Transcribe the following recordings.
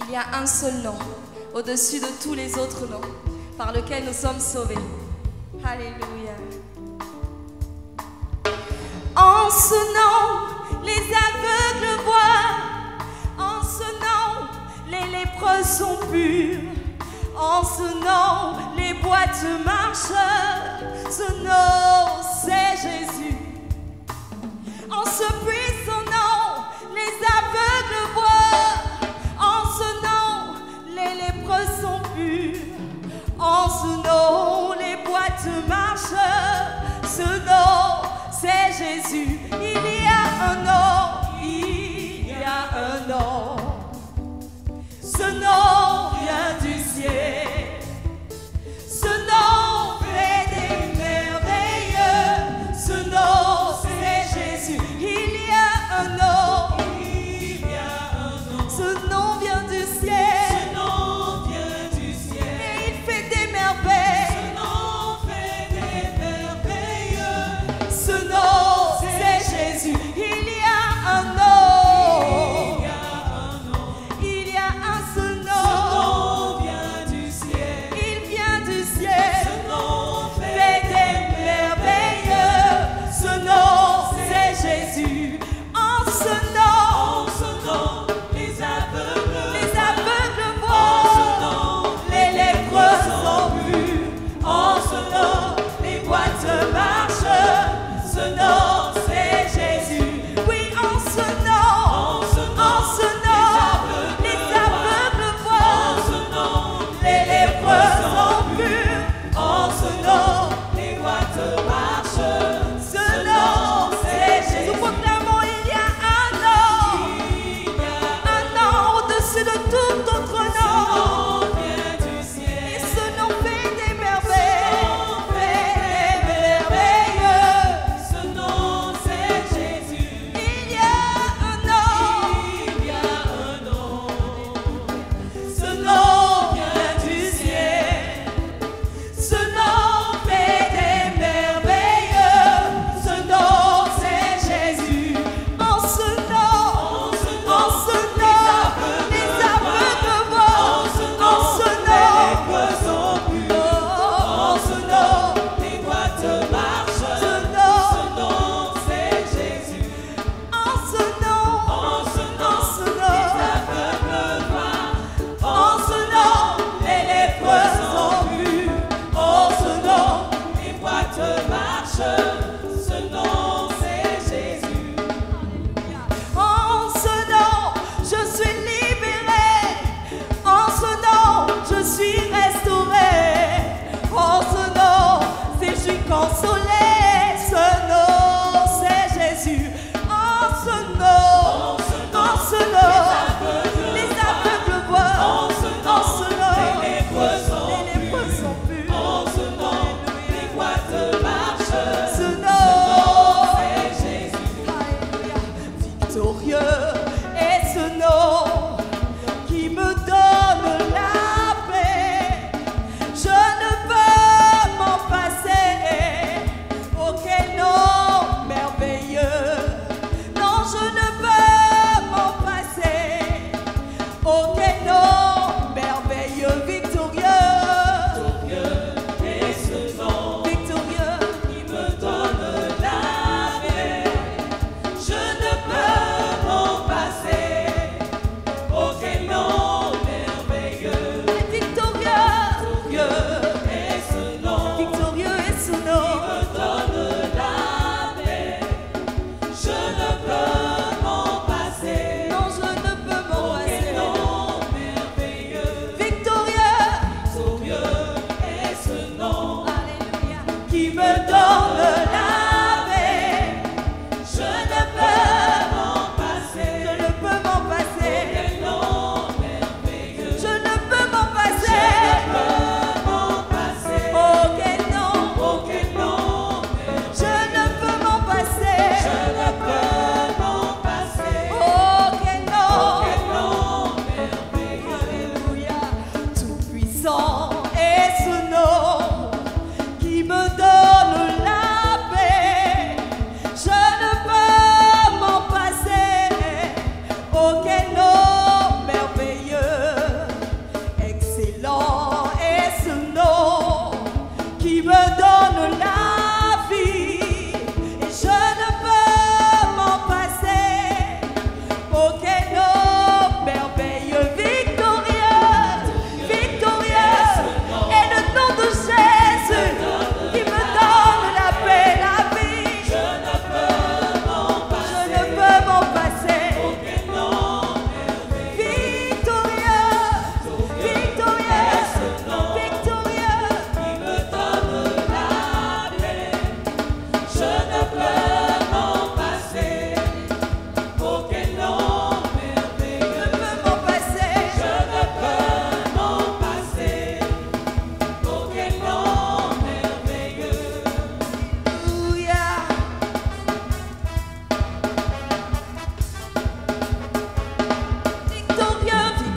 Il y a un seul nom, au-dessus de tous les autres noms, par lequel nous sommes sauvés. Alléluia. En ce nom, les aveugles voient. En ce nom, les lépreux sont purs. En ce nom, les boîtes marchent. Ce nom, c'est Jésus. En ce puissant nom, les aveugles voient. En ce nom, les lépreux sont purs. En ce nom, les boîtes marchent. Ce nom, c'est Jésus. Il y a un nom, il y a un nom. Ce nom vient du ciel. Ce nom fait des merveilles. Ce nom, c'est Jésus. Il y a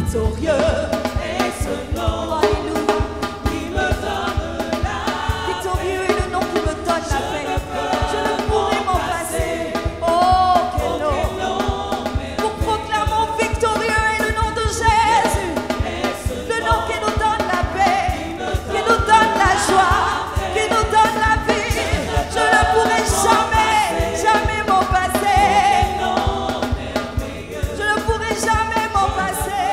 victorieux. Et ce nom Alléluia. qui me donne la Victorieux est le nom qui me donne la paix. Je ne pourrai m'en passer. Oh, quel nom. Nous proclamons victorieux est le nom de Jésus. Le nom qui nous donne la paix, qui nous donne la joie, qui nous donne la vie. Je ne pourrai jamais, jamais m'en passer. Je ne pourrai jamais m'en passer.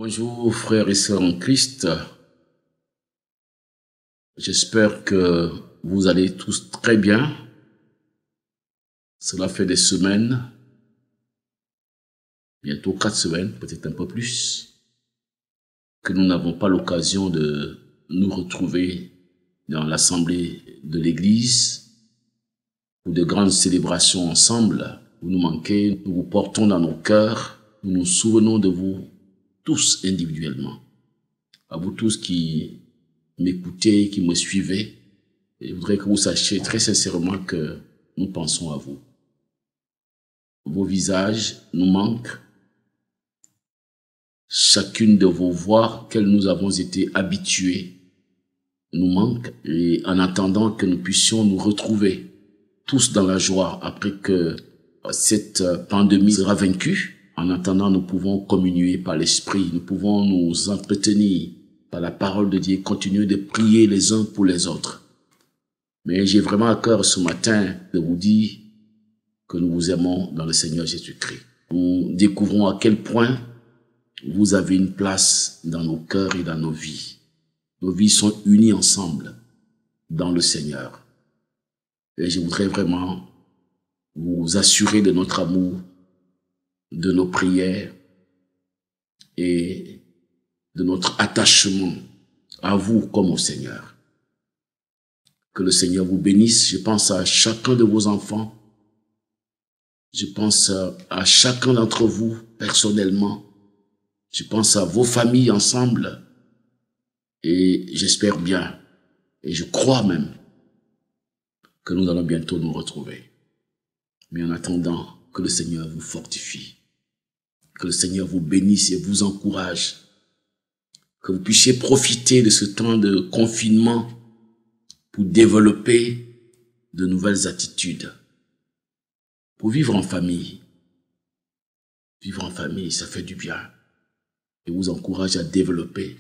Bonjour frères et sœurs en Christ. J'espère que vous allez tous très bien. Cela fait des semaines, bientôt 4 semaines, peut-être un peu plus, que nous n'avons pas l'occasion de nous retrouver dans l'assemblée de l'Église pour de grandes célébrations ensemble. Vous nous manquez, nous vous portons dans nos cœurs, nous nous souvenons de vous tous individuellement. À vous tous qui m'écoutez, qui me suivez, je voudrais que vous sachiez très sincèrement que nous pensons à vous. Vos visages nous manquent. Chacune de vos voix qu'elles nous avons été habituées nous manque. Et en attendant que nous puissions nous retrouver tous dans la joie après que cette pandémie sera vaincue, en attendant, nous pouvons communier par l'Esprit, nous pouvons nous entretenir par la parole de Dieu et continuer de prier les uns pour les autres. Mais j'ai vraiment à cœur ce matin de vous dire que nous vous aimons dans le Seigneur Jésus-Christ. Nous découvrons à quel point vous avez une place dans nos cœurs et dans nos vies. Nos vies sont unies ensemble dans le Seigneur. Et je voudrais vraiment vous assurer de notre amour, de nos prières et de notre attachement à vous comme au Seigneur. Que le Seigneur vous bénisse. Je pense à chacun de vos enfants. Je pense à chacun d'entre vous personnellement. Je pense à vos familles ensemble. Et j'espère bien, et je crois même, que nous allons bientôt nous retrouver. Mais en attendant, que le Seigneur vous fortifie. Que le Seigneur vous bénisse et vous encourage. Que vous puissiez profiter de ce temps de confinement pour développer de nouvelles attitudes. Pour vivre en famille. Vivre en famille, ça fait du bien. Et vous encourage à développer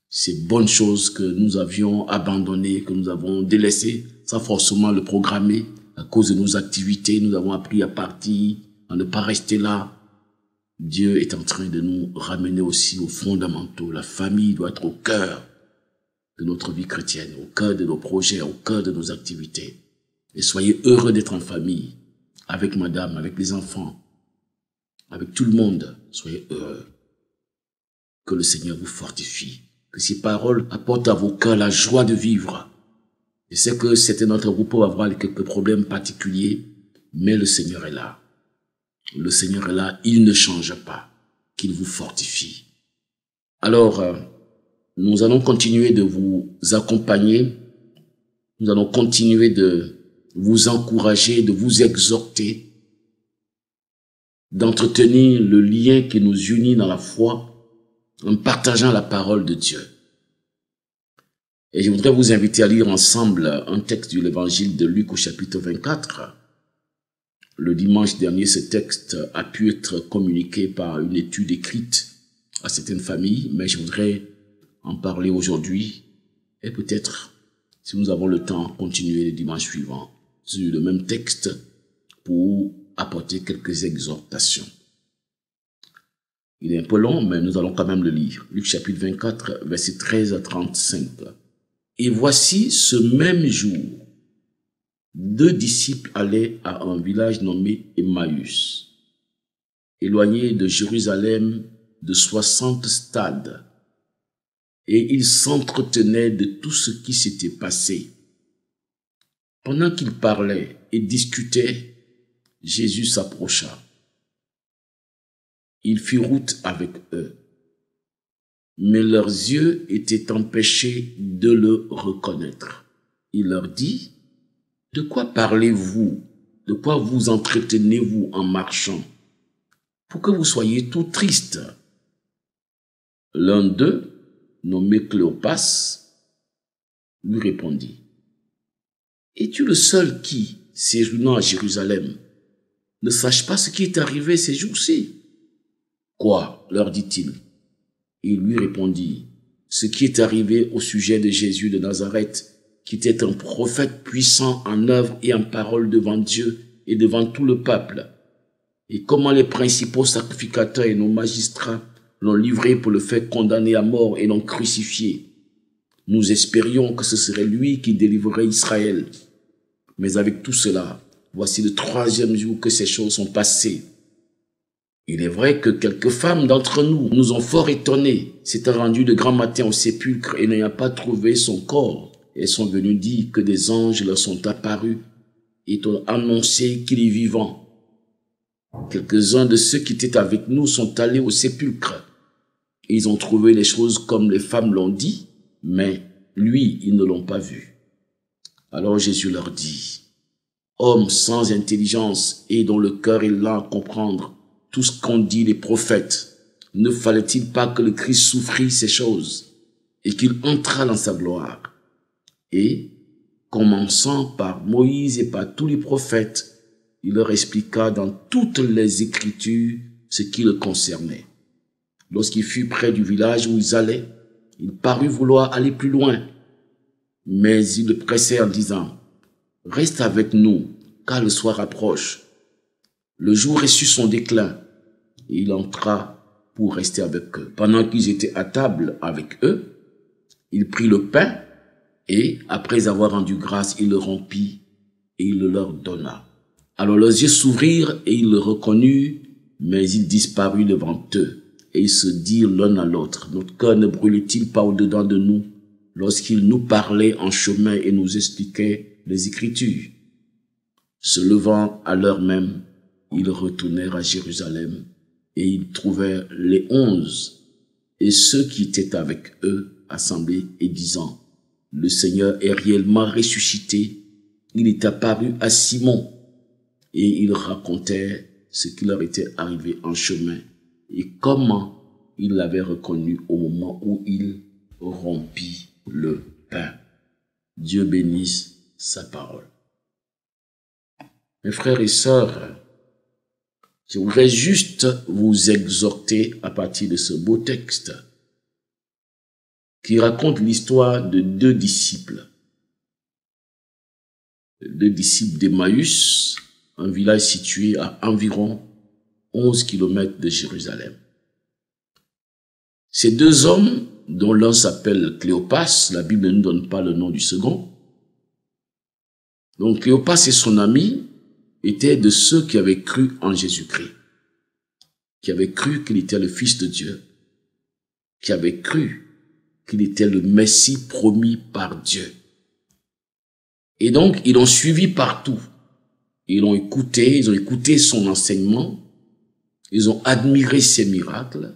ces bonnes choses que nous avions abandonnées, que nous avons délaissées, sans forcément le programmer. À cause de nos activités, nous avons appris à partir, à ne pas rester là. Dieu est en train de nous ramener aussi aux fondamentaux. La famille doit être au cœur de notre vie chrétienne, au cœur de nos projets, au cœur de nos activités. Et soyez heureux d'être en famille, avec madame, avec les enfants, avec tout le monde. Soyez heureux. Que le Seigneur vous fortifie. Que ces paroles apportent à vos cœurs la joie de vivre. Je sais que certains d'entre vous peuvent avoir quelques problèmes particuliers, mais le Seigneur est là. Le Seigneur est là, il ne change pas, qu'il vous fortifie. Alors, nous allons continuer de vous accompagner, nous allons continuer de vous encourager, de vous exhorter, d'entretenir le lien qui nous unit dans la foi, en partageant la parole de Dieu. Et je voudrais vous inviter à lire ensemble un texte de l'évangile de Luc au chapitre 24. Le dimanche dernier, ce texte a pu être communiqué par une étude écrite à certaines familles, mais je voudrais en parler aujourd'hui et peut-être, si nous avons le temps, continuer le dimanche suivant sur le même texte pour apporter quelques exhortations. Il est un peu long, mais nous allons quand même le lire. Luc chapitre 24, versets 13 à 35. Et voici ce même jour, 2 disciples allaient à un village nommé Emmaüs, éloigné de Jérusalem de 60 stades, et ils s'entretenaient de tout ce qui s'était passé. Pendant qu'ils parlaient et discutaient, Jésus s'approcha. Il fit route avec eux, mais leurs yeux étaient empêchés de le reconnaître. Il leur dit, « De quoi parlez-vous? De quoi vous entretenez-vous en marchant? Pour que vous soyez tout tristes. » L'un d'eux, nommé Cléopas, lui répondit, « Es-tu le seul qui, séjournant à Jérusalem, ne sache pas ce qui est arrivé ces jours-ci? » Quoi? Leur dit-il. Il lui répondit, ce qui est arrivé au sujet de Jésus de Nazareth, qui était un prophète puissant en œuvre et en parole devant Dieu et devant tout le peuple, et comment les principaux sacrificateurs et nos magistrats l'ont livré pour le faire condamner à mort et l'ont crucifié. Nous espérions que ce serait lui qui délivrerait Israël. Mais avec tout cela, voici le 3e jour que ces choses sont passées. Il est vrai que quelques femmes d'entre nous nous ont fort étonnés, s'étant rendues de grand matin au sépulcre et n'ayant pas trouvé son corps. Elles sont venues dire que des anges leur sont apparus et ont annoncé qu'il est vivant. Quelques-uns de ceux qui étaient avec nous sont allés au sépulcre. Ils ont trouvé les choses comme les femmes l'ont dit, mais lui, ils ne l'ont pas vu. Alors Jésus leur dit, « Hommes sans intelligence et dont le cœur est lent à comprendre tout ce qu'ont dit les prophètes, ne fallait-il pas que le Christ souffrit ces choses et qu'il entrât dans sa gloire? Et, commençant par Moïse et par tous les prophètes, il leur expliqua dans toutes les Écritures ce qui le concernait. Lorsqu'il fut près du village où ils allaient, il parut vouloir aller plus loin, mais il le pressait en disant, « Reste avec nous, car le soir approche. » Le jour reçut son déclin, et il entra pour rester avec eux. Pendant qu'ils étaient à table avec eux, il prit le pain, et, après avoir rendu grâce, il le rompit, et il le leur donna. Alors leurs yeux s'ouvrirent, et ils le reconnurent, mais il disparut devant eux, et ils se dirent l'un à l'autre, « Notre cœur ne brûlait-il pas au-dedans de nous, lorsqu'il nous parlait en chemin et nous expliquait les Écritures? » Se levant à l'heure même, ils retournèrent à Jérusalem, et ils trouvèrent les 11, et ceux qui étaient avec eux assemblés, et disant, « Le Seigneur est réellement ressuscité, il est apparu à Simon. » Et ils racontèrent ce qui leur était arrivé en chemin, et comment il l'avait reconnu au moment où il rompit le pain. Dieu bénisse sa parole. Mes frères et sœurs, je voudrais juste vous exhorter à partir de ce beau texte qui raconte l'histoire de deux disciples d'Emmaüs, un village situé à environ 11 kilomètres de Jérusalem. Ces deux hommes, dont l'un s'appelle Cléopas, la Bible ne nous donne pas le nom du second. Donc Cléopas et son ami étaient de ceux qui avaient cru en Jésus-Christ, qui avaient cru qu'il était le Fils de Dieu, qui avaient cru qu'il était le Messie promis par Dieu. Et donc, ils l'ont suivi partout. Ils ont écouté son enseignement, ils ont admiré ses miracles.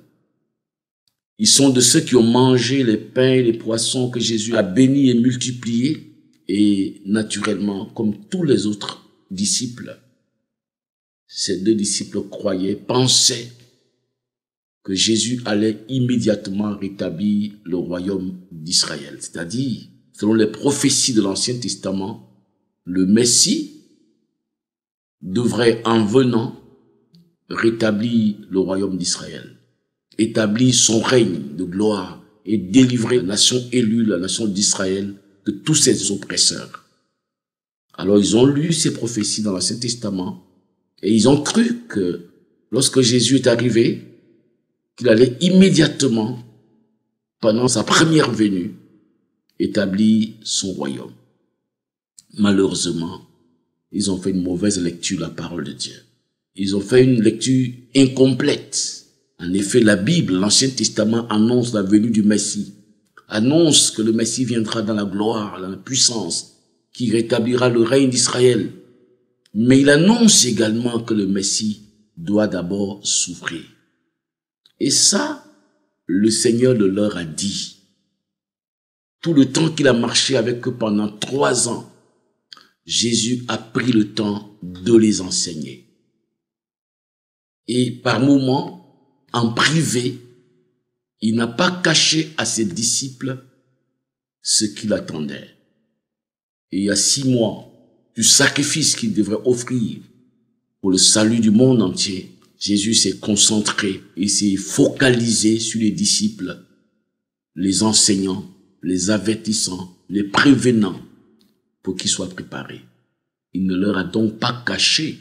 Ils sont de ceux qui ont mangé les pains et les poissons que Jésus a bénis et multipliés. Et naturellement, comme tous les autres disciples, ces deux disciples croyaient, pensaient que Jésus allait immédiatement rétablir le royaume d'Israël. C'est-à-dire, selon les prophéties de l'Ancien Testament, le Messie devrait, en venant, rétablir le royaume d'Israël, établir son règne de gloire et délivrer la nation élue, la nation d'Israël, de tous ses oppresseurs. Alors ils ont lu ces prophéties dans l'Ancien Testament et ils ont cru que lorsque Jésus est arrivé, qu'il allait immédiatement, pendant sa première venue, établir son royaume. Malheureusement, ils ont fait une mauvaise lecture de la parole de Dieu. Ils ont fait une lecture incomplète. En effet, la Bible, l'Ancien Testament, annonce la venue du Messie, annonce que le Messie viendra dans la gloire, dans la puissance, qui rétablira le règne d'Israël. Mais il annonce également que le Messie doit d'abord souffrir. Et ça, le Seigneur le leur a dit. Tout le temps qu'il a marché avec eux pendant 3 ans, Jésus a pris le temps de les enseigner. Et par moments, en privé, il n'a pas caché à ses disciples ce qu'il attendait. Et il y a 6 mois, du sacrifice qu'il devrait offrir pour le salut du monde entier, Jésus s'est concentré et s'est focalisé sur les disciples, les enseignant, les avertissant, les prévenant pour qu'ils soient préparés. Il ne leur a donc pas caché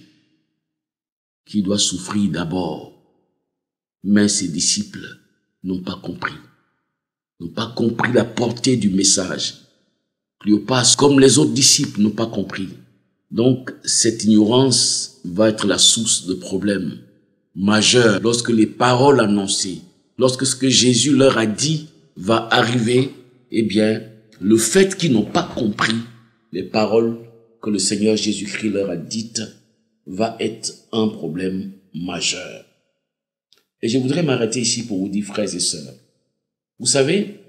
qu'il doit souffrir d'abord. Mais ses disciples n'ont pas compris. N'ont pas compris la portée du message. Cléopas, comme les autres disciples, n'ont pas compris. Donc, cette ignorance va être la source de problèmes majeurs lorsque les paroles annoncées, lorsque ce que Jésus leur a dit va arriver, eh bien, le fait qu'ils n'ont pas compris les paroles que le Seigneur Jésus-Christ leur a dites va être un problème majeur. Et je voudrais m'arrêter ici pour vous dire, frères et sœurs, vous savez,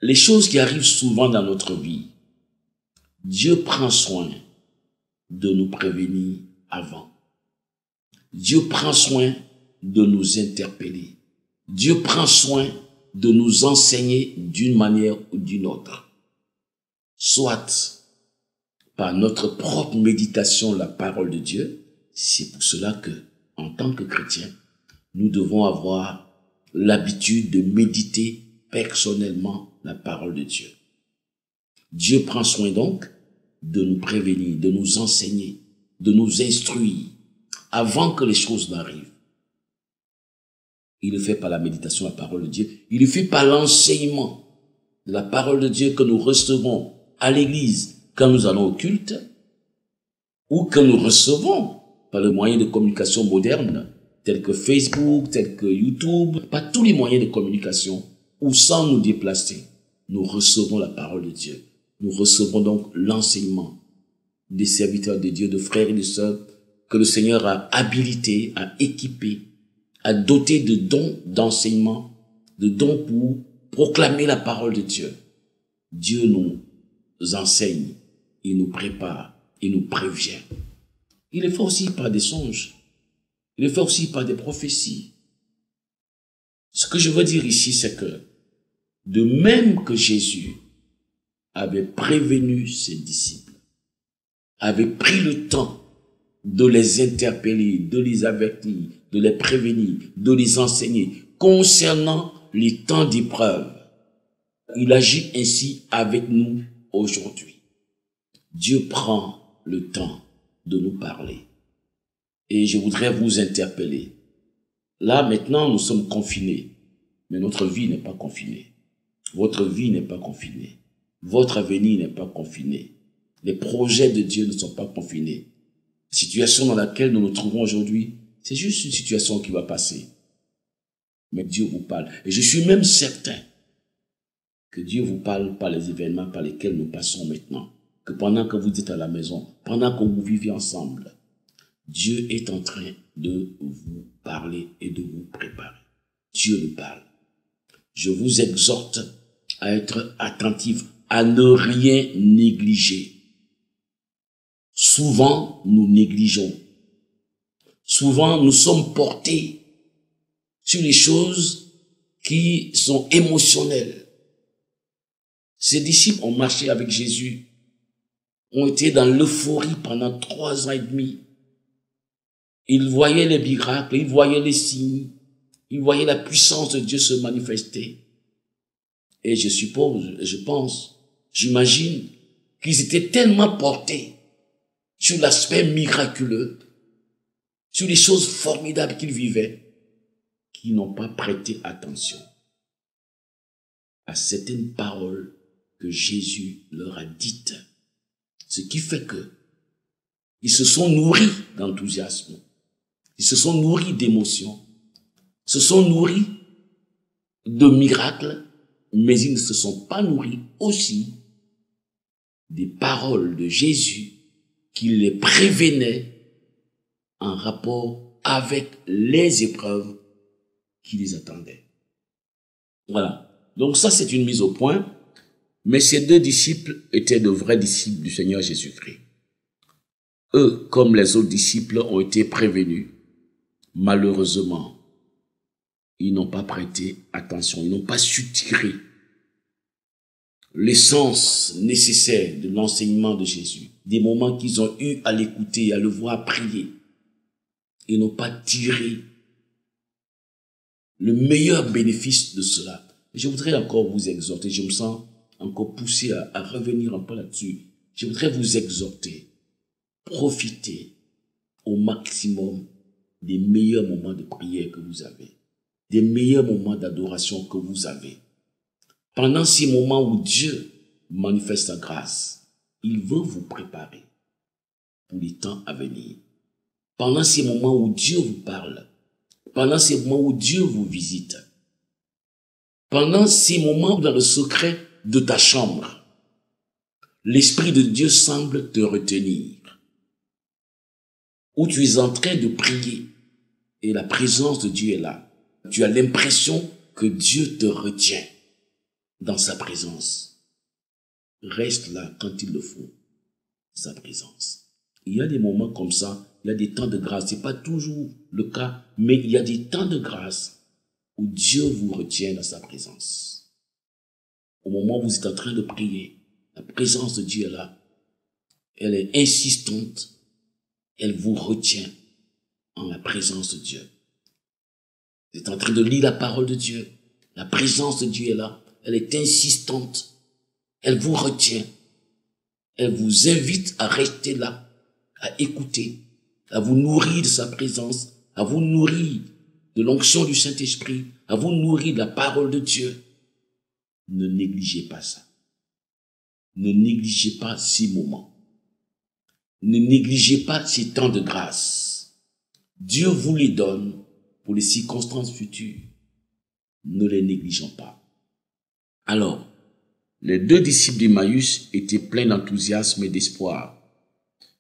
les choses qui arrivent souvent dans notre vie, Dieu prend soin de nous prévenir avant. Dieu prend soin de nous interpeller. Dieu prend soin de nous enseigner d'une manière ou d'une autre. Soit par notre propre méditation la parole de Dieu. C'est pour cela que, en tant que chrétiens, nous devons avoir l'habitude de méditer personnellement la parole de Dieu. Dieu prend soin donc de nous prévenir, de nous enseigner, de nous instruire avant que les choses n'arrivent. Il le fait par la méditation de la parole de Dieu. Il le fait par l'enseignement de la parole de Dieu que nous recevons à l'église quand nous allons au culte ou que nous recevons par le moyen de communication moderne tels que Facebook, tels que YouTube, par tous les moyens de communication où sans nous déplacer, nous recevons la parole de Dieu. Nous recevons donc l'enseignement des serviteurs de Dieu, de frères et de sœurs que le Seigneur a habilités, a équipés, a dotés de dons d'enseignement, de dons pour proclamer la parole de Dieu. Dieu nous enseigne, il nous prépare, il nous prévient. Il le fait aussi par des songes. Il le fait aussi par des prophéties. Ce que je veux dire ici, c'est que de même que Jésus avait prévenu ses disciples, avait pris le temps de les interpeller, de les avertir, de les prévenir, de les enseigner concernant les temps d'épreuve, il agit ainsi avec nous aujourd'hui. Dieu prend le temps de nous parler. Et je voudrais vous interpeller. Là, maintenant, nous sommes confinés. Mais notre vie n'est pas confinée. Votre vie n'est pas confinée. Votre avenir n'est pas confiné. Les projets de Dieu ne sont pas confinés. La situation dans laquelle nous nous trouvons aujourd'hui, c'est juste une situation qui va passer. Mais Dieu vous parle. Et je suis même certain que Dieu vous parle par les événements par lesquels nous passons maintenant. Que pendant que vous êtes à la maison, pendant que vous vivez ensemble, Dieu est en train de vous parler et de vous préparer. Dieu nous parle. Je vous exhorte à être attentif, à ne rien négliger. Souvent, nous négligeons. Souvent, nous sommes portés sur les choses qui sont émotionnelles. Ces disciples ont marché avec Jésus, ont été dans l'euphorie pendant 3 ans et demi. Ils voyaient les miracles, ils voyaient les signes, ils voyaient la puissance de Dieu se manifester. Et je suppose, je pense, j'imagine qu'ils étaient tellement portés sur l'aspect miraculeux, sur les choses formidables qu'ils vivaient, qu'ils n'ont pas prêté attention à certaines paroles que Jésus leur a dites. Ce qui fait que ils se sont nourris d'enthousiasme, ils se sont nourris d'émotions, se sont nourris de miracles, mais ils ne se sont pas nourris aussi des paroles de Jésus qui les prévenaient en rapport avec les épreuves qui les attendaient. Voilà. Donc ça, c'est une mise au point. Mais ces 2 disciples étaient de vrais disciples du Seigneur Jésus-Christ. Eux, comme les autres disciples, ont été prévenus. Malheureusement, ils n'ont pas prêté attention. Ils n'ont pas su tirer l'essence nécessaire de l'enseignement de Jésus. Des moments qu'ils ont eu à l'écouter, à le voir prier. Ils n'ont pas tiré le meilleur bénéfice de cela. Je voudrais encore vous exhorter, je me sens encore poussé à revenir un peu là-dessus. Je voudrais vous exhorter, profitez au maximum des meilleurs moments de prière que vous avez. des meilleurs moments d'adoration que vous avez. Pendant ces moments où Dieu manifeste sa grâce, il veut vous préparer pour les temps à venir. Pendant ces moments où Dieu vous parle, pendant ces moments où Dieu vous visite, pendant ces moments dans le secret de ta chambre, l'Esprit de Dieu semble te retenir, où tu es en train de prier et la présence de Dieu est là. Tu as l'impression que Dieu te retient dans sa présence. Reste là quand il le faut, sa présence. Il y a des moments comme ça, il y a des temps de grâce. Ce n'est pas toujours le cas, mais il y a des temps de grâce où Dieu vous retient dans sa présence. Au moment où vous êtes en train de prier, la présence de Dieu est là. Elle est insistante. Elle vous retient en la présence de Dieu. Vous êtes en train de lire la parole de Dieu. La présence de Dieu est là. Elle est insistante. Elle vous retient. Elle vous invite à rester là, à écouter, à vous nourrir de sa présence, à vous nourrir de l'onction du Saint-Esprit, à vous nourrir de la parole de Dieu. Ne négligez pas ça. Ne négligez pas ces moments. Ne négligez pas ces temps de grâce. Dieu vous les donne pour les circonstances futures. Ne les négligeons pas. Alors, les deux disciples d'Emmaüs étaient pleins d'enthousiasme et d'espoir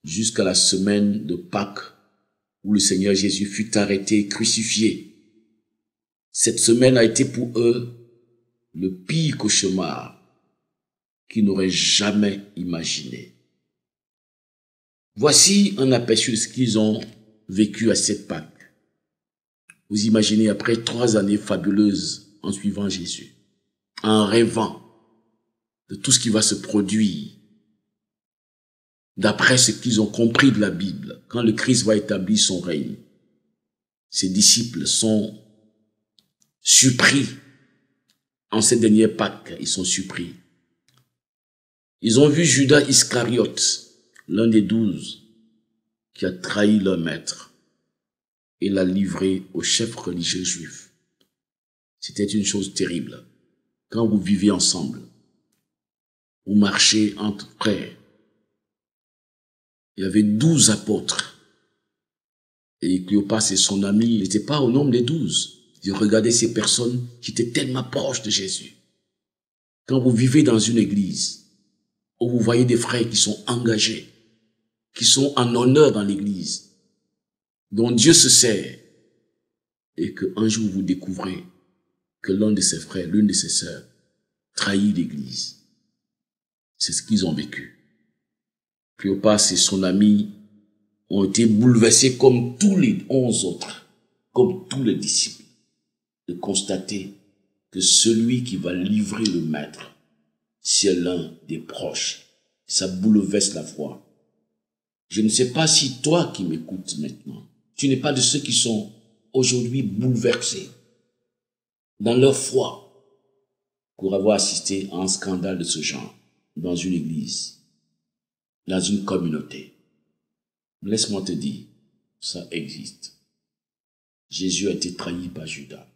jusqu'à la semaine de Pâques où le Seigneur Jésus fut arrêté et crucifié. Cette semaine a été pour eux le pire cauchemar qu'ils n'auraient jamais imaginé. Voici un aperçu de ce qu'ils ont vécu à cette Pâques. Vous imaginez, après 3 années fabuleuses en suivant Jésus, en rêvant de tout ce qui va se produire, d'après ce qu'ils ont compris de la Bible, quand le Christ va établir son règne, ses disciples sont surpris. En cette dernière Pâques, ils sont surpris. Ils ont vu Judas Iscariote, l'un des 12, qui a trahi leur maître et l'a livré aux chefs religieux juifs. C'était une chose terrible. Quand vous vivez ensemble, vous marchez entre frères. Il y avait 12 apôtres. Et Cléopas et son ami n'étaient pas au nombre des 12. Ils regardaient ces personnes qui étaient tellement proches de Jésus. Quand vous vivez dans une église, où vous voyez des frères qui sont engagés, qui sont en honneur dans l'église, dont Dieu se sert, et qu'un jour vous découvrez que l'un de ses frères, l'une de ses sœurs, trahit l'église. C'est ce qu'ils ont vécu. Cléopas et son ami ont été bouleversés comme tous les 11 autres, comme tous les disciples, de constater que celui qui va livrer le maître, c'est l'un des proches. Ça bouleverse la foi. Je ne sais pas si toi qui m'écoutes maintenant, tu n'es pas de ceux qui sont aujourd'hui bouleversés dans leur foi pour avoir assisté à un scandale de ce genre dans une église, dans une communauté. Laisse-moi te dire, ça existe. Jésus a été trahi par Judas.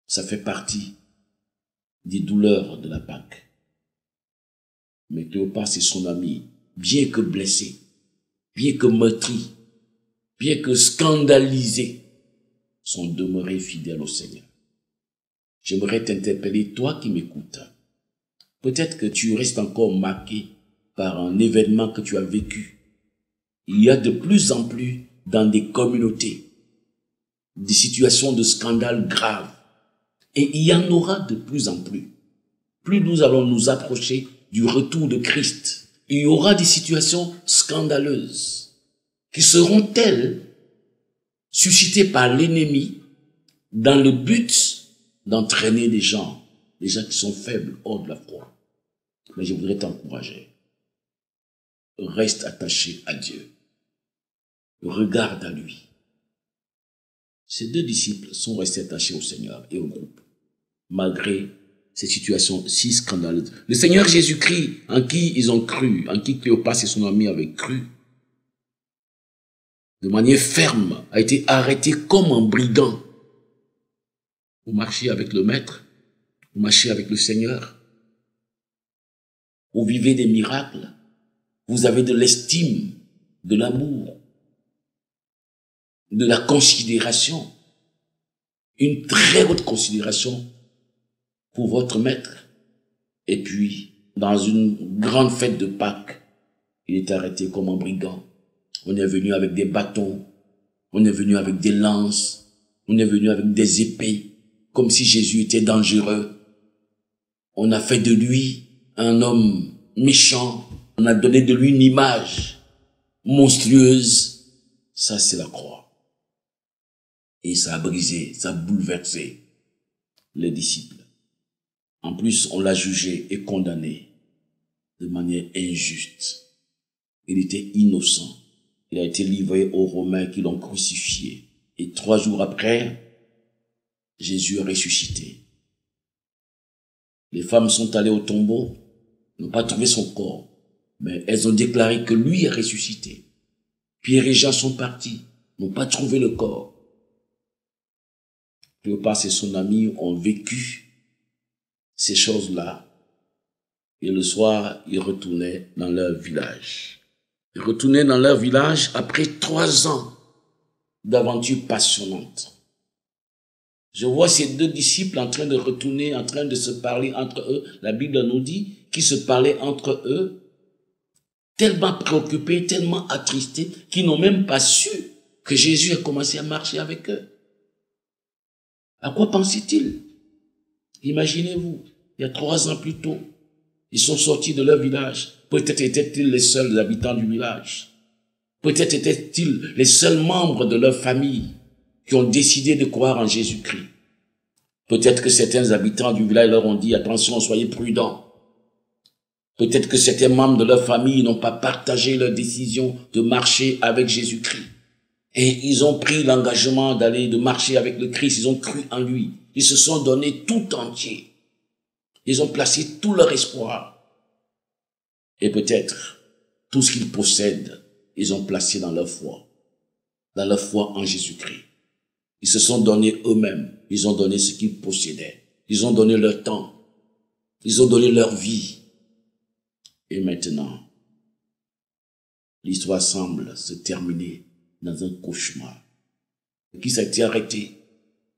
Ça fait partie des douleurs de la Pâque. Mais Cléopas et son ami, bien que blessés, bien que meurtris, bien que scandalisés, sont demeurés fidèles au Seigneur. J'aimerais t'interpeller, toi qui m'écoutes. Peut-être que tu restes encore marqué par un événement que tu as vécu. Il y a de plus en plus dans des communautés des situations de scandale graves. Et il y en aura de plus en plus. Plus nous allons nous approcher du retour de Christ, il y aura des situations scandaleuses qui seront telles, suscitées par l'ennemi, dans le but d'entraîner des gens qui sont faibles hors de la foi. Mais je voudrais t'encourager. Reste attaché à Dieu. Regarde à lui. Ces deux disciples sont restés attachés au Seigneur et au groupe, malgré ces situations si scandaleuses. Le Seigneur Jésus-Christ, en qui ils ont cru, en qui Cléopas et son ami avaient cru, de manière ferme, a été arrêté comme un brigand. Vous marchez avec le Maître, vous marchez avec le Seigneur, vous vivez des miracles, vous avez de l'estime, de l'amour, de la considération, une très haute considération pour votre Maître. Et puis, dans une grande fête de Pâques, il est arrêté comme un brigand. On est venu avec des bâtons, on est venu avec des lances, on est venu avec des épées, comme si Jésus était dangereux. On a fait de lui un homme méchant, on a donné de lui une image monstrueuse. Ça, c'est la croix. Et ça a brisé, ça a bouleversé les disciples. En plus, on l'a jugé et condamné de manière injuste. Il était innocent. Il a été livré aux Romains qui l'ont crucifié. Et 3 jours après, Jésus est ressuscité. Les femmes sont allées au tombeau, n'ont pas trouvé son corps, mais elles ont déclaré que lui est ressuscité. Pierre et Jean sont partis, n'ont pas trouvé le corps. Cléopas et son ami ont vécu ces choses-là. Et le soir, ils retournaient dans leur village. Ils retournaient dans leur village après 3 ans d'aventures passionnantes. Je vois ces 2 disciples en train de retourner, en train de se parler entre eux. La Bible nous dit qu'ils se parlaient entre eux, tellement préoccupés, tellement attristés, qu'ils n'ont même pas su que Jésus a commencé à marcher avec eux. À quoi pensaient-ils? Imaginez-vous, il y a 3 ans plus tôt, ils sont sortis de leur village. Peut-être étaient-ils les seuls habitants du village. Peut-être étaient-ils les seuls membres de leur famille qui ont décidé de croire en Jésus-Christ. Peut-être que certains habitants du village leur ont dit « Attention, soyez prudents ». Peut-être que certains membres de leur famille n'ont pas partagé leur décision de marcher avec Jésus-Christ. Et ils ont pris l'engagement de marcher avec le Christ, ils ont cru en lui. Ils se sont donnés tout entier. Ils ont placé tout leur espoir. Et peut-être, tout ce qu'ils possèdent, ils ont placé dans leur foi en Jésus-Christ. Ils se sont donnés eux-mêmes, ils ont donné ce qu'ils possédaient. Ils ont donné leur temps, ils ont donné leur vie. Et maintenant, l'histoire semble se terminer dans un cauchemar. Le Christ a été arrêté.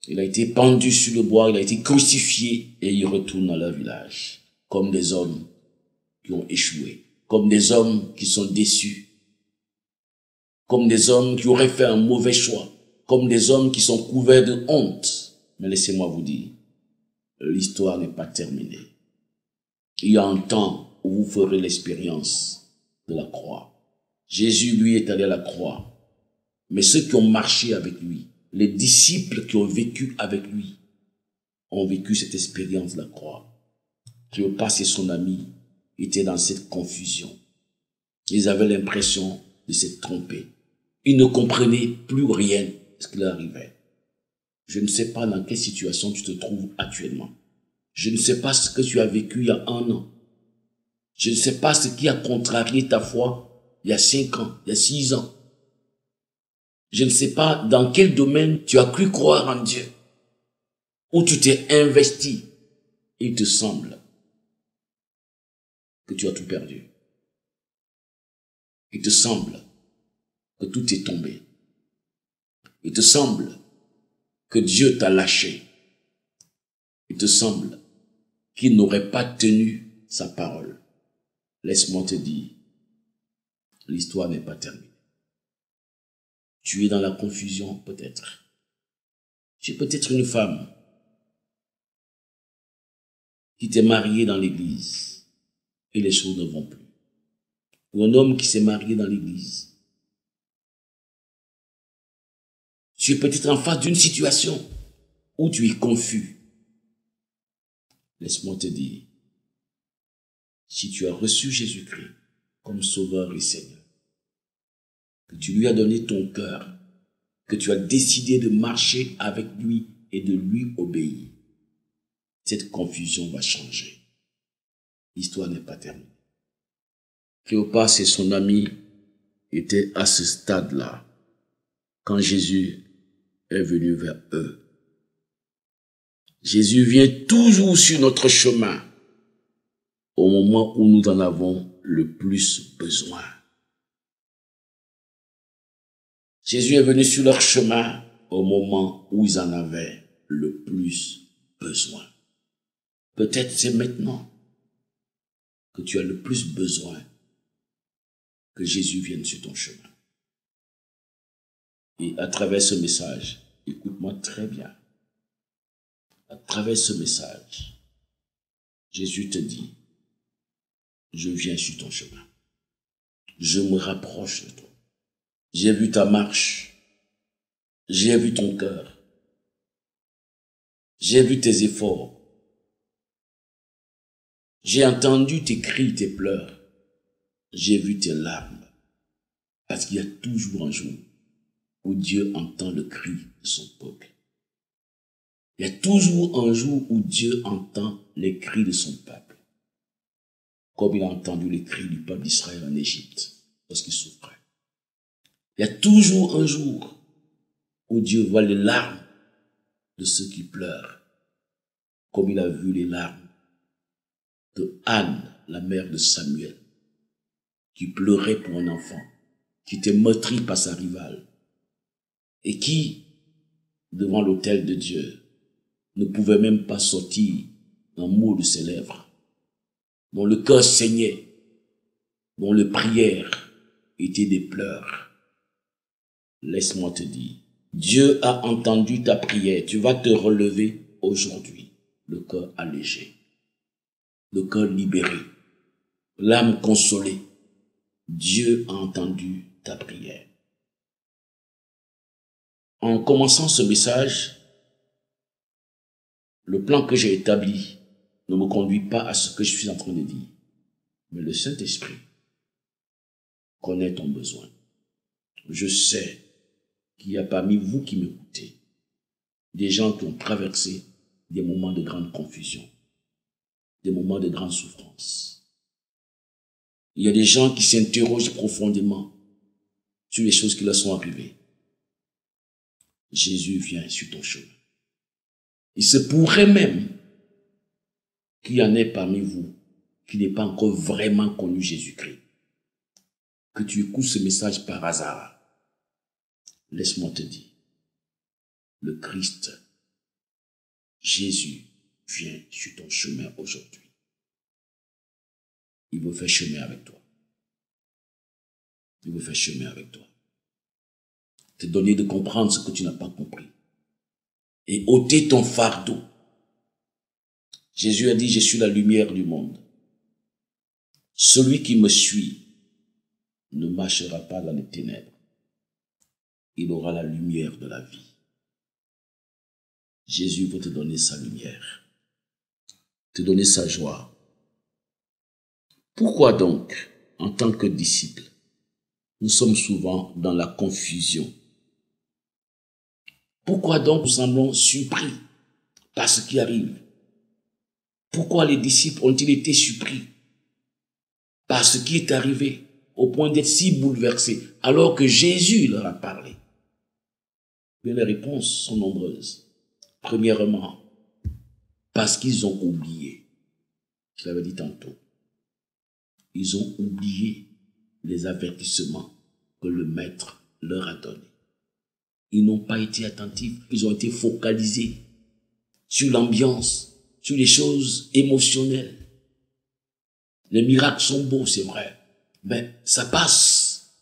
Il a été pendu sur le bois, il a été crucifié et il retourne dans leur village comme des hommes qui ont échoué, comme des hommes qui sont déçus, comme des hommes qui auraient fait un mauvais choix, comme des hommes qui sont couverts de honte. Mais laissez-moi vous dire, l'histoire n'est pas terminée. Il y a un temps où vous ferez l'expérience de la croix. Jésus, lui, est allé à la croix. Mais ceux qui ont marché avec lui, les disciples qui ont vécu avec lui, ont vécu cette expérience de la croix. Cléopas et son ami étaient dans cette confusion. Ils avaient l'impression de s'être trompés. Ils ne comprenaient plus rien de ce qui leur arrivait. Je ne sais pas dans quelle situation tu te trouves actuellement. Je ne sais pas ce que tu as vécu il y a 1 an. Je ne sais pas ce qui a contrarié ta foi il y a 5 ans, il y a 6 ans. Je ne sais pas dans quel domaine tu as cru croire en Dieu, où tu t'es investi. Il te semble que tu as tout perdu. Il te semble que tout est tombé. Il te semble que Dieu t'a lâché. Il te semble qu'il n'aurait pas tenu sa parole. Laisse-moi te dire, l'histoire n'est pas terminée. Tu es dans la confusion peut-être. Tu es peut-être une femme qui t'est mariée dans l'église et les choses ne vont plus. Ou un homme qui s'est marié dans l'église. Tu es peut-être en face d'une situation où tu es confus. Laisse-moi te dire, si tu as reçu Jésus-Christ comme Sauveur et Seigneur, que tu lui as donné ton cœur, que tu as décidé de marcher avec lui et de lui obéir, cette confusion va changer. L'histoire n'est pas terminée. Cléopas et son ami étaient à ce stade-là. quand Jésus est venu vers eux. Jésus vient toujours sur notre chemin au moment où nous en avons le plus besoin. Jésus est venu sur leur chemin au moment où ils en avaient le plus besoin. Peut-être c'est maintenant que tu as le plus besoin que Jésus vienne sur ton chemin. Et à travers ce message, écoute-moi très bien, à travers ce message, Jésus te dit, je viens sur ton chemin. Je me rapproche de toi. J'ai vu ta marche. J'ai vu ton cœur. J'ai vu tes efforts. J'ai entendu tes cris, tes pleurs. J'ai vu tes larmes. Parce qu'il y a toujours un jour où Dieu entend le cri de son peuple. Il y a toujours un jour où Dieu entend les cris de son peuple. Comme il a entendu les cris du peuple d'Israël en Égypte, lorsqu'il souffrait. Il y a toujours un jour où Dieu voit les larmes de ceux qui pleurent, comme il a vu les larmes de Anne, la mère de Samuel, qui pleurait pour un enfant, qui était meurtri par sa rivale, et qui, devant l'autel de Dieu, ne pouvait même pas sortir un mot de ses lèvres, dont le cœur saignait, dont les prières étaient des pleurs. Laisse-moi te dire, Dieu a entendu ta prière, tu vas te relever aujourd'hui, le cœur allégé, le cœur libéré, l'âme consolée. Dieu a entendu ta prière. En commençant ce message, le plan que j'ai établi ne me conduit pas à ce que je suis en train de dire. Mais le Saint-Esprit connaît ton besoin. Je sais qu'il y a parmi vous qui m'écoutez des gens qui ont traversé des moments de grande confusion, des moments de grande souffrance. Il y a des gens qui s'interrogent profondément sur les choses qui leur sont arrivées. Jésus vient sur ton chemin. Il se pourrait même qu'il y en ait parmi vous qui n'aient pas encore vraiment connu Jésus-Christ. Que tu écoutes ce message par hasard. Laisse-moi te dire, le Christ, Jésus, vient sur ton chemin aujourd'hui. Il veut faire chemin avec toi. Il veut faire chemin avec toi. Te donner de comprendre ce que tu n'as pas compris. Et ôter ton fardeau. Jésus a dit, je suis la lumière du monde. Celui qui me suit ne marchera pas dans les ténèbres. Il aura la lumière de la vie. Jésus veut te donner sa lumière, te donner sa joie. Pourquoi donc, en tant que disciples, nous sommes souvent dans la confusion? Pourquoi donc nous semblons surpris par ce qui arrive? Pourquoi les disciples ont-ils été surpris par ce qui est arrivé au point d'être si bouleversés alors que Jésus leur a parlé? Mais les réponses sont nombreuses. Premièrement, parce qu'ils ont oublié. Je l'avais dit tantôt. Ils ont oublié les avertissements que le Maître leur a donnés. Ils n'ont pas été attentifs. Ils ont été focalisés sur l'ambiance, sur les choses émotionnelles. Les miracles sont beaux, c'est vrai, mais ça passe.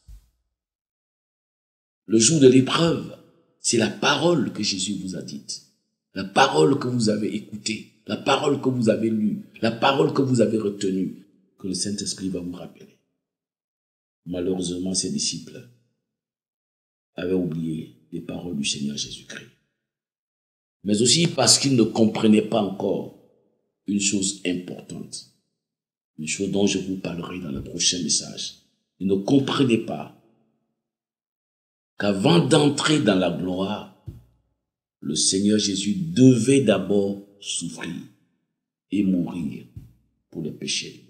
Le jour de l'épreuve, c'est la parole que Jésus vous a dite, la parole que vous avez écoutée, la parole que vous avez lue, la parole que vous avez retenue, que le Saint-Esprit va vous rappeler. Malheureusement, ces disciples avaient oublié les paroles du Seigneur Jésus-Christ. Mais aussi parce qu'ils ne comprenaient pas encore une chose importante, une chose dont je vous parlerai dans le prochain message. Ils ne comprenaient pas qu'avant d'entrer dans la gloire, le Seigneur Jésus devait d'abord souffrir et mourir pour les péchés.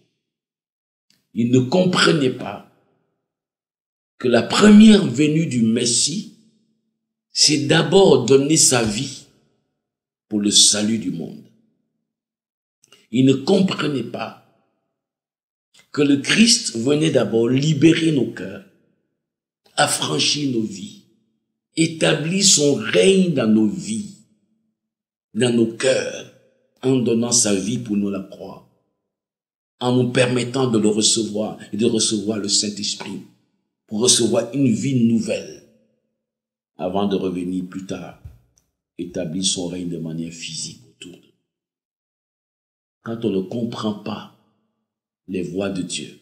Ils ne comprenaient pas que la première venue du Messie c'est d'abord donner sa vie pour le salut du monde. Il ne comprenait pas que le Christ venait d'abord libérer nos cœurs, affranchir nos vies, établir son règne dans nos vies, dans nos cœurs, en donnant sa vie pour nous la croire, en nous permettant de le recevoir et de recevoir le Saint-Esprit, pour recevoir une vie nouvelle, avant de revenir plus tard, établir son règne de manière physique autour de nous. Quand on ne comprend pas les voies de Dieu,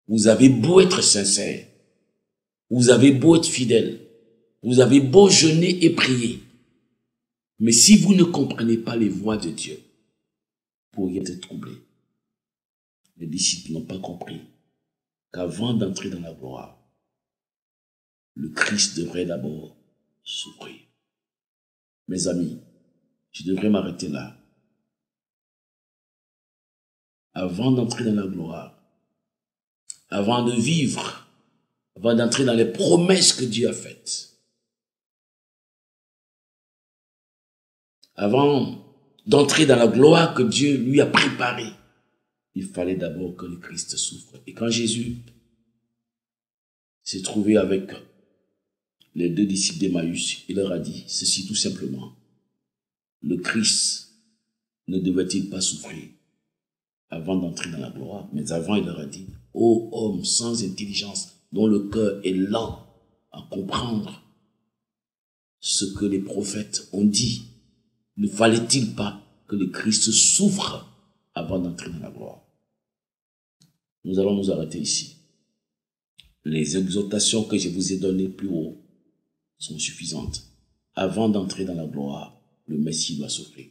vous avez beau être sincère, vous avez beau être fidèle, vous avez beau jeûner et prier, mais si vous ne comprenez pas les voies de Dieu, vous pourriez être troublé. Les disciples n'ont pas compris qu'avant d'entrer dans la gloire, le Christ devrait d'abord souffrir. Mes amis, je devrais m'arrêter là. Avant d'entrer dans la gloire, avant de vivre, avant d'entrer dans les promesses que Dieu a faites, avant d'entrer dans la gloire que Dieu lui a préparée, il fallait d'abord que le Christ souffre. Et quand Jésus s'est trouvé avec les deux disciples d'Emmaüs, il leur a dit ceci tout simplement: le Christ ne devait-il pas souffrir avant d'entrer dans la gloire? Mais avant, il leur a dit: ô homme sans intelligence, dont le cœur est lent à comprendre ce que les prophètes ont dit, ne fallait-il pas que le Christ souffre avant d'entrer dans la gloire? Nous allons nous arrêter ici. Les exhortations que je vous ai données plus haut sont suffisantes. Avant d'entrer dans la gloire, le Messie doit souffrir.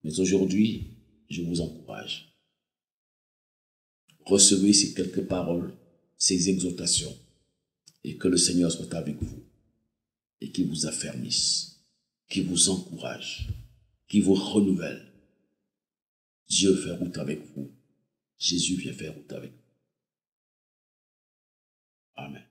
Mais aujourd'hui, je vous encourage. Recevez ces quelques paroles, ces exhortations, et que le Seigneur soit avec vous, et qu'il vous affermisse, qu'il vous encourage, qu'il vous renouvelle. Dieu fait route avec vous. Jésus vient faire route avec vous. Amen.